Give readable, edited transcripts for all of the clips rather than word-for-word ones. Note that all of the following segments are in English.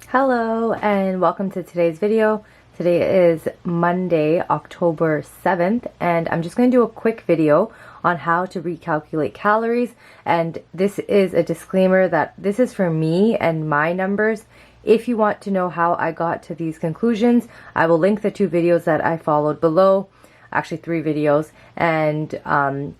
Hello and welcome to today's video. Today is Monday, October 7th, and I'm just going to do a quick video on how to recalculate calories. And this is a disclaimer that this is for me and my numbers. If you want to know how I got to these conclusions, I will link the 2 videos that I followed below. Actually 3 videos, and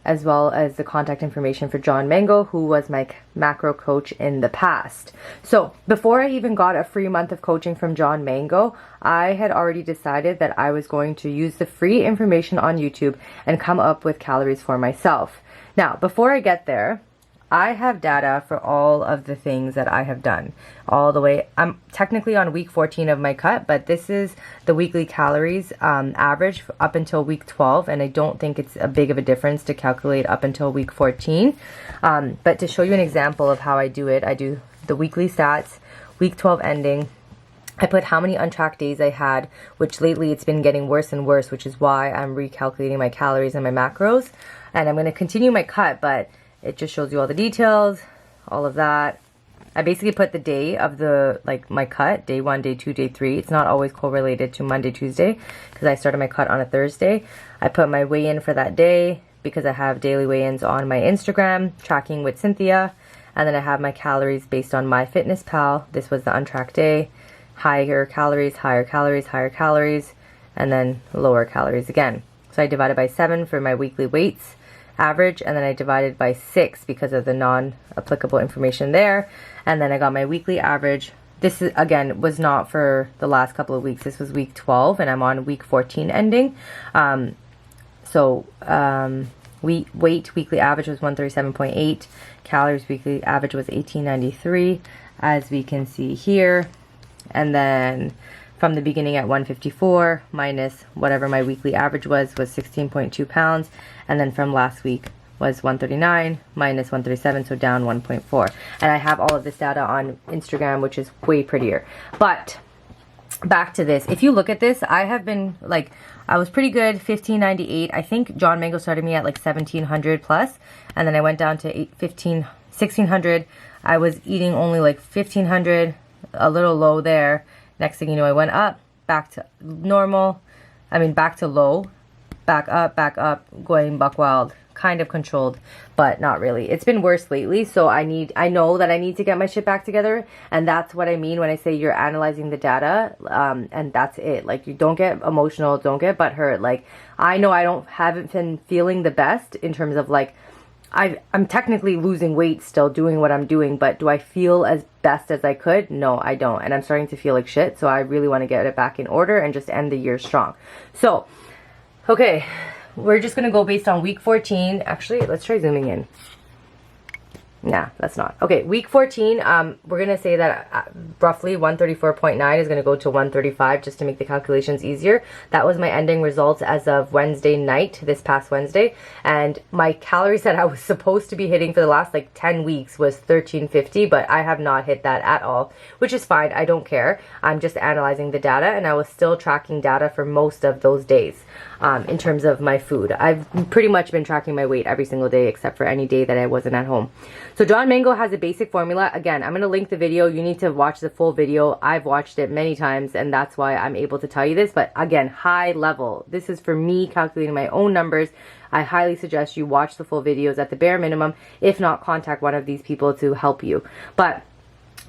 as well as the contact information for John Mango, who was my macro coach in the past. So before I even got a free month of coaching from John Mango, I had already decided that I was going to use the free information on YouTube and come up with calories for myself. Now, before I get there, I have data for all of the things that I have done all the way. I'm technically on week 14 of my cut, but this is the weekly calories average up until week 12, and I don't think it's a big of a difference to calculate up until week 14. But to show you an example of how I do it, I do the weekly stats, week 12 ending. I put how many untracked days I had, which lately it's been getting worse and worse, which is why I'm recalculating my calories and my macros. And I'm going to continue my cut, but it just shows you all the details, all of that. I basically put the day of the, my cut, day 1, day 2, day 3. It's not always correlated to Monday, Tuesday, because I started my cut on a Thursday. I put my weigh-in for that day because I have daily weigh-ins on my Instagram, tracking with Cynthia. And then I have my calories based on MyFitnessPal. This was the untracked day. Higher calories, higher calories, higher calories, and then lower calories again. So I divided by 7 for my weekly weights average, and then I divided by 6 because of the non-applicable information there, and then I got my weekly average. This is, again, was not for the last couple of weeks. This was week 12 and I'm on week 14 ending. Weight weekly average was 137.8. Calories weekly average was 1893, as we can see here. And then from the beginning at 154 minus whatever my weekly average was 16.2 pounds. And then from last week was 139 minus 137, so down 1.4. And I have all of this data on Instagram, which is way prettier. But back to this. If you look at this, I have been I was pretty good, 1598. I think John Mango started me at 1700 plus. And then I went down to 1600. I was eating only 1500, a little low there. Next thing you know, I went up, back to normal, back to low, back up, going buck wild, kind of controlled, but not really. It's been worse lately, so I know that I need to get my shit back together, and that's what I mean when I say you're analyzing the data, and that's it. You don't get emotional, don't get butthurt. I know I haven't been feeling the best in terms of I'm technically losing weight still doing what I'm doing, but do I feel as best as I could? No, I don't. And I'm starting to feel like shit. So I really want to get it back in order and just end the year strong. So, okay, we're just going to go based on week 14. Actually, let's try zooming in. Nah, that's not. Okay, week 14, we're going to say that roughly 134.9 is going to go to 135 just to make the calculations easier. That was my ending results as of Wednesday night, this past Wednesday. And my calories that I was supposed to be hitting for the last 10 weeks was 1350, but I have not hit that at all, which is fine. I don't care. I'm just analyzing the data, and I was still tracking data for most of those days. In terms of my food, I've pretty much been tracking my weight every single day except for any day that I wasn't at home. So John Mango has a basic formula. Again, I'm going to link the video. You need to watch the full video. I've watched it many times, and that's why I'm able to tell you this. But again, high level. This is for me calculating my own numbers. I highly suggest you watch the full videos at the bare minimum. If not, contact one of these people to help you. But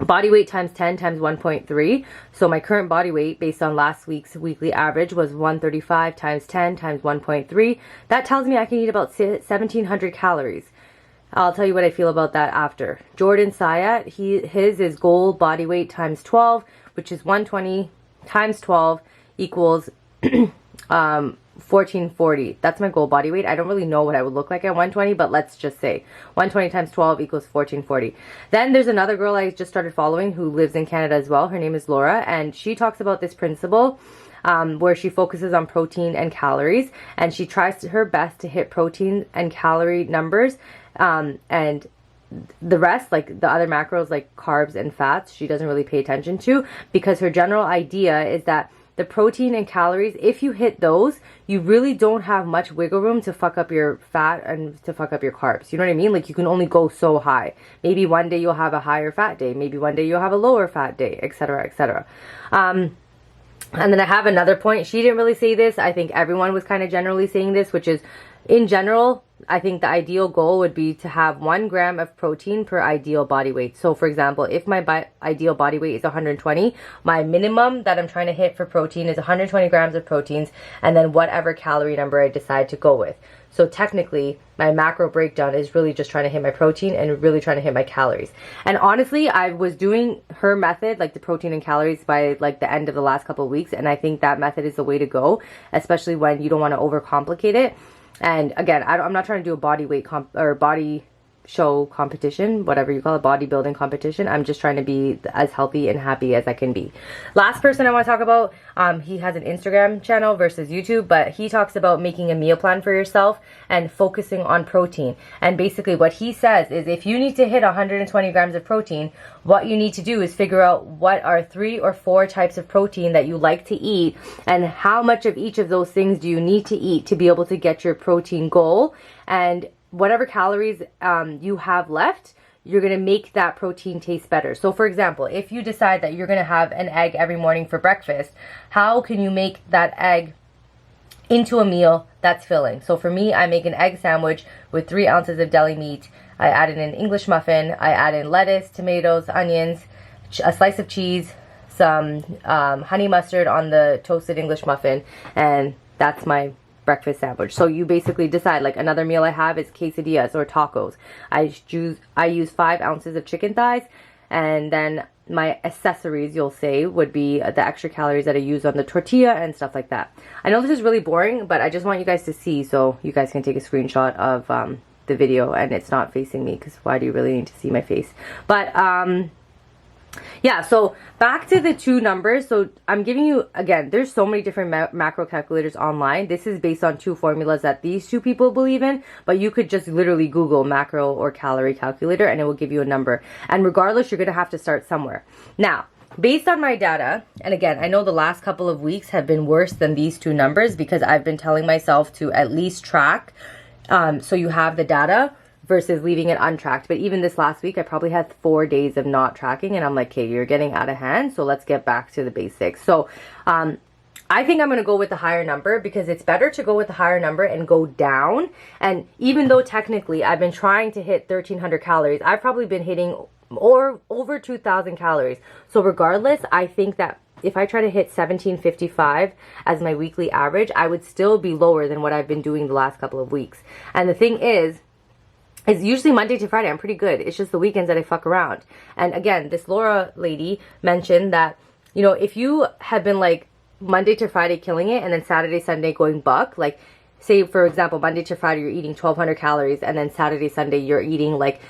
body weight times 10 times 1.3. So my current body weight based on last week's weekly average was 135 times 10 times 1.3. That tells me I can eat about 1700 calories. I'll tell you what I feel about that after. Jordan Syattt, his is goal body weight times 12, which is 120 times 12 equals 1440. That's my goal body weight. I don't really know what I would look like at 120, but let's just say 120 times 12 equals 1440. Then there's another girl I just started following who lives in Canada as well. Her name is Laura, and she talks about this principle where she focuses on protein and calories, and she tries her best to hit protein and calorie numbers, and the rest, the other macros like carbs and fats, she doesn't really pay attention to, because her general idea is that the protein and calories, if you hit those, you really don't have much wiggle room to fuck up your fat and to fuck up your carbs. You know what I mean? Like, you can only go so high. Maybe one day you'll have a higher fat day. Maybe one day you'll have a lower fat day, etc., etc. And then I have another point. She didn't really say this. I think everyone was kind of generally saying this, which is, in general, I think the ideal goal would be to have 1 gram of protein per ideal body weight. So for example, if my ideal body weight is 120, my minimum that I'm trying to hit for protein is 120 grams of proteins, and then whatever calorie number I decide to go with. So technically, my macro breakdown is really just trying to hit my protein and really trying to hit my calories. And honestly, I was doing her method, like the protein and calories, by like the end of the last couple of weeks. And I think that method is the way to go, especially when you don't want to overcomplicate it. And again, I'm not trying to do a body weight or body show competition, whatever you call it, bodybuilding competition. I'm just trying to be as healthy and happy as I can be. Last person I want to talk about, he has an Instagram channel versus YouTube, but he talks about making a meal plan for yourself and focusing on protein. And basically what he says is, if you need to hit 120 grams of protein, what you need to do is figure out what are 3 or 4 types of protein that you like to eat, and how much of each of those things do you need to eat to be able to get your protein goal. And whatever calories you have left, you're going to make that protein taste better. So for example, if you decide that you're going to have an egg every morning for breakfast, how can you make that egg into a meal that's filling? So for me, I make an egg sandwich with 3 ounces of deli meat. I add in an English muffin. I add in lettuce, tomatoes, onions, a slice of cheese, some honey mustard on the toasted English muffin, and that's my breakfast sandwich. So you basically decide, like, another meal I have is quesadillas or tacos. I use 5 ounces of chicken thighs, and then my accessories, you'll say, would be the extra calories that I use on the tortilla and stuff like that. I know this is really boring, but I just want you guys to see, so you guys can take a screenshot of the video, and it's not facing me, because why do you really need to see my face? But yeah, so back to the 2 numbers. So I'm giving you, again, there's so many different macro calculators online. This is based on 2 formulas that these 2 people believe in, but you could just literally Google macro or calorie calculator and it will give you a number. And regardless, you're going to have to start somewhere. Now, based on my data, and again, I know the last couple of weeks have been worse than these 2 numbers because I've been telling myself to at least track, so you have the data, versus leaving it untracked. But even this last week, I probably had 4 days of not tracking, and I'm like, okay, you're getting out of hand, so let's get back to the basics. So I think I'm going to go with the higher number, because it's better to go with the higher number and go down. And even though technically I've been trying to hit 1,300 calories, I've probably been hitting over 2,000 calories. So regardless, I think that if I try to hit 1755 as my weekly average, I would still be lower than what I've been doing the last couple of weeks. And the thing is usually Monday to Friday, I'm pretty good. It's just the weekends that I fuck around. And again, this Laura lady mentioned that, you know, if you have been like Monday to Friday killing it and then Saturday, Sunday going buck, like say, for example, Monday to Friday, you're eating 1,200 calories, and then Saturday, Sunday, you're eating like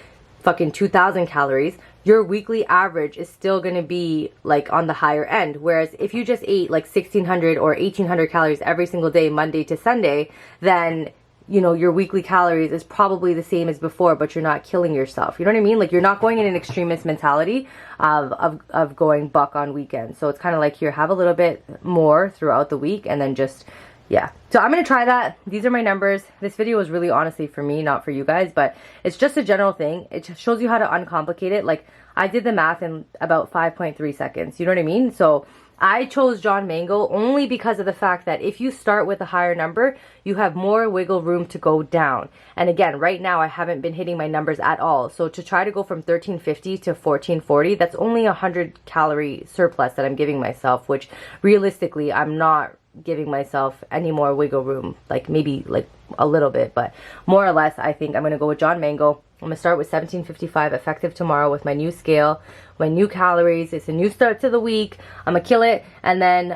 fucking 2,000 calories, your weekly average is still going to be like on the higher end. Whereas if you just ate like 1,600 or 1,800 calories every single day, Monday to Sunday, then, you know, your weekly calories is probably the same as before, but you're not killing yourself. You know what I mean? Like, you're not going in an extremist mentality of going buck on weekends. So it's kind of like, here, have a little bit more throughout the week, and then just, yeah. So I'm going to try that. These are my numbers. This video is really honestly for me, not for you guys, but it's just a general thing. It just shows you how to uncomplicate it. Like, I did the math in about 5.3 seconds. You know what I mean? So I chose John Mango only because of the fact that if you start with a higher number, you have more wiggle room to go down. And again, right now I haven't been hitting my numbers at all. So to try to go from 1350 to 1440, that's only 100 calorie surplus that I'm giving myself, which realistically, I'm not giving myself any more wiggle room, like maybe like a little bit, but more or less, I think I'm going to go with John Mango. I'm going to start with 1755 effective tomorrow with my new scale, my new calories. It's a new start to the week. I'm going to kill it. And then,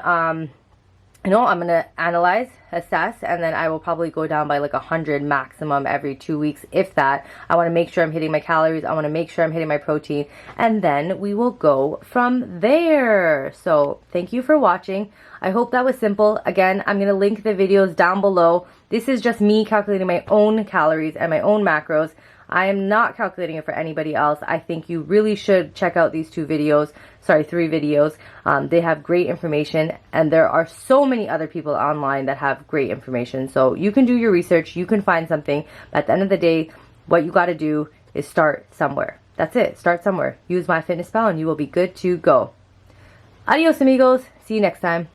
you know, I'm going to analyze, assess, and then I will probably go down by like 100 maximum every 2 weeks, if that. I want to make sure I'm hitting my calories. I want to make sure I'm hitting my protein. And then we will go from there. So thank you for watching. I hope that was simple. Again, I'm going to link the videos down below. This is just me calculating my own calories and my own macros. I am not calculating it for anybody else. I think you really should check out these 3 videos. They have great information, and there are so many other people online that have great information. So you can do your research, you can find something. But at the end of the day, what you got to do is start somewhere. That's it. Start somewhere. Use MyFitnessPal and you will be good to go. Adios, amigos. See you next time.